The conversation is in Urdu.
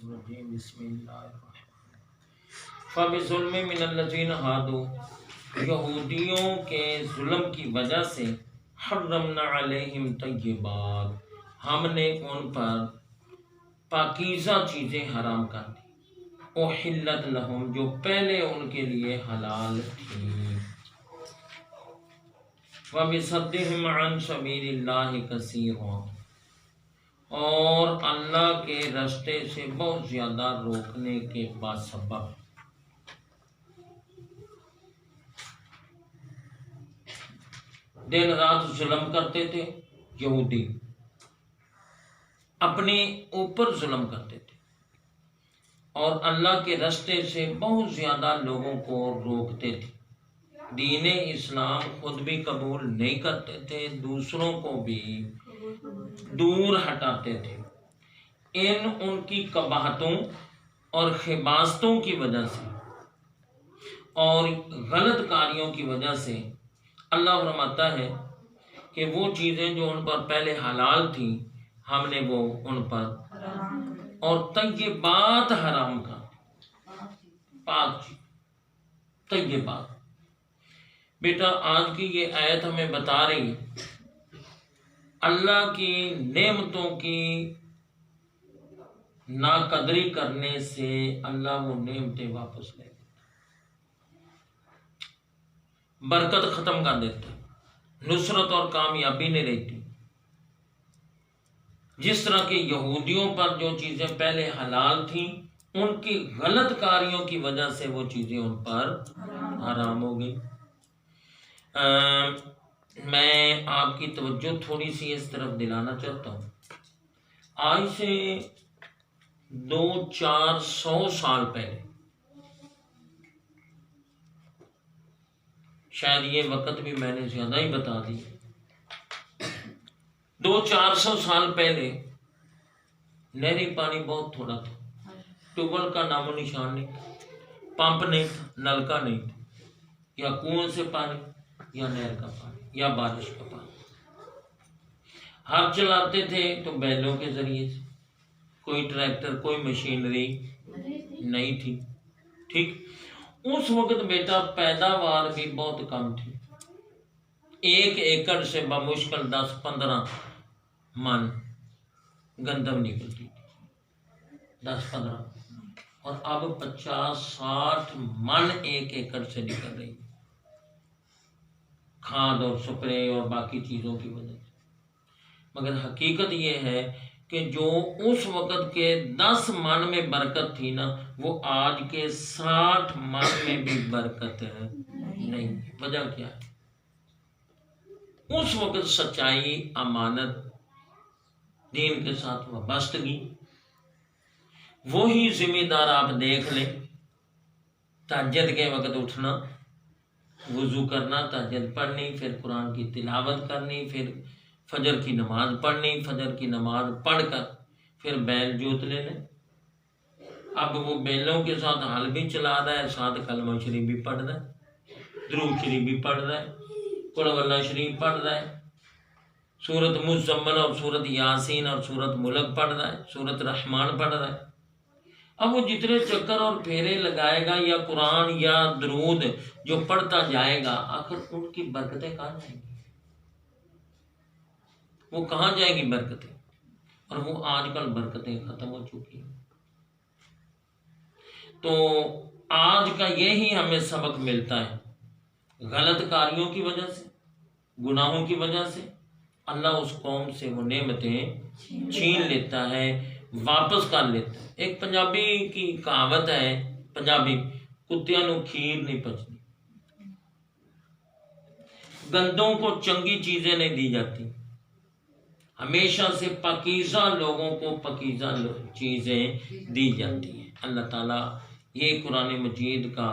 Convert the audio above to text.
الرجیم بسم اللہ الرحمن فبظلم من الذین ہادوا یہودیوں کے ظلم کی وجہ سے حرمنا علیہم طیبات ہم نے ان پر پاکیزہ چیزیں حرام کر دی احلت لہم جو پہلے ان کے لیے حلال تھیں وبصدہم عن سبیل اللہ کثیرا اور اللہ کے راستے سے بہت زیادہ روکنے کے باسبب دن رات ظلم کرتے تھے یہودی اپنے اوپر ظلم کرتے تھے اور اللہ کے راستے سے بہت زیادہ لوگوں کو روکتے تھے دین اسلام خود بھی قبول نہیں کرتے تھے دوسروں کو بھی دور ہٹاتے تھے ان کی قباحتوں اور خباثتوں کی وجہ سے اور غلط کاریوں کی وجہ سے اللہ فرماتا ہے کہ وہ چیزیں جو ان پر پہلے حلال تھیں ہم نے وہ ان پر اور طیبات حرام کا پاک طیبات بیٹا آج کی یہ آیت ہمیں بتا رہی ہے اللہ کی نعمتوں کی ناقدری کرنے سے اللہ وہ نعمتیں واپس لے لیتا برکت ختم کر دیتا نصرت اور کامیابی نہیں رہتی جس طرح کہ یہودیوں پر جو چیزیں پہلے حلال تھیں ان کی غلط کاریوں کی وجہ سے وہ چیزیں ان پر حرام ہو گئی میں آپ کی توجہ تھوڑی سی اس طرف دلانا چاہتا ہوں آج سے 200-400 سال پہلے شاید یہ وقت بھی میں نے زیادہ ہی بتا دی 200-400 سال پہلے نہری پانی بہت تھوڑا تھا ٹیوبل کا نام و نشان نہیں تھا پمپ نہیں تھا نلکا نہیں تھا یا کنویں سے پانی یا نہر کا پانی یا بارش کا پانی ہر چلاتے تھے تو بیلوں کے ذریعے سے کوئی ٹریکٹر کوئی مشینری نہیں تھی ٹھیک اس وقت بیٹا پیداوار بھی بہت کم تھی 1 ایکڑ سے بمشکل 10-15 من گندم نکلتی تھی 10-15 اور اب 50-60 من 1 ایکڑ سے نکل رہی کھاد اور سپرے اور باقی چیزوں کی وجہ سے مگر حقیقت یہ ہے کہ جو اس وقت کے 10 من میں برکت تھی نا وہ آج کے 60 من میں بھی برکت نہیں وجہ کیا ہے اس وقت سچائی امانت دین کے ساتھ وابستگی وہی ذمہ دار آپ دیکھ لیں تہجد کے وقت اٹھنا وضو کرنا تہجد پڑھنی پھر قرآن کی تلاوت کرنی پھر فجر کی نماز پڑھنی فجر کی نماز پڑھ کر پھر بیل جوت لینے اب وہ بیلوں کے ساتھ ہل بھی چلا رہا ہے ساتھ کلمہ شریف بھی پڑھ رہا ہے درود شریف بھی پڑھ رہا ہے قل واللہ شریف پڑھ رہا ہے سورت مزمل اور سورت یاسین اور سورت ملک پڑھ رہا ہے سورت رحمان پڑھ رہا ہے اب وہ جتنے چکر اور پھیرے لگائے گا یا قرآن یا درود جو پڑھتا جائے گا آخر ان کی برکتیں کہاں جائیں گی وہ کہاں جائے گی برکتیں اور وہ آج کل برکتیں ختم ہو چکی ہیں تو آج کا یہی ہمیں سبق ملتا ہے غلط کاریوں کی وجہ سے گناہوں کی وجہ سے اللہ اس قوم سے وہ نعمتیں چھین لیتا ہے واپس کر لیتا ہے ایک پنجابی کی کہاوت ہے پنجابی کتیاں نو کھیر نہیں پچتی گندوں کو چنگی چیزیں نہیں دی جاتی ہمیشہ سے پاکیزہ لوگوں کو پاکیزہ چیزیں دی جاتی ہیں اللہ تعالیٰ یہ قرآن مجید کا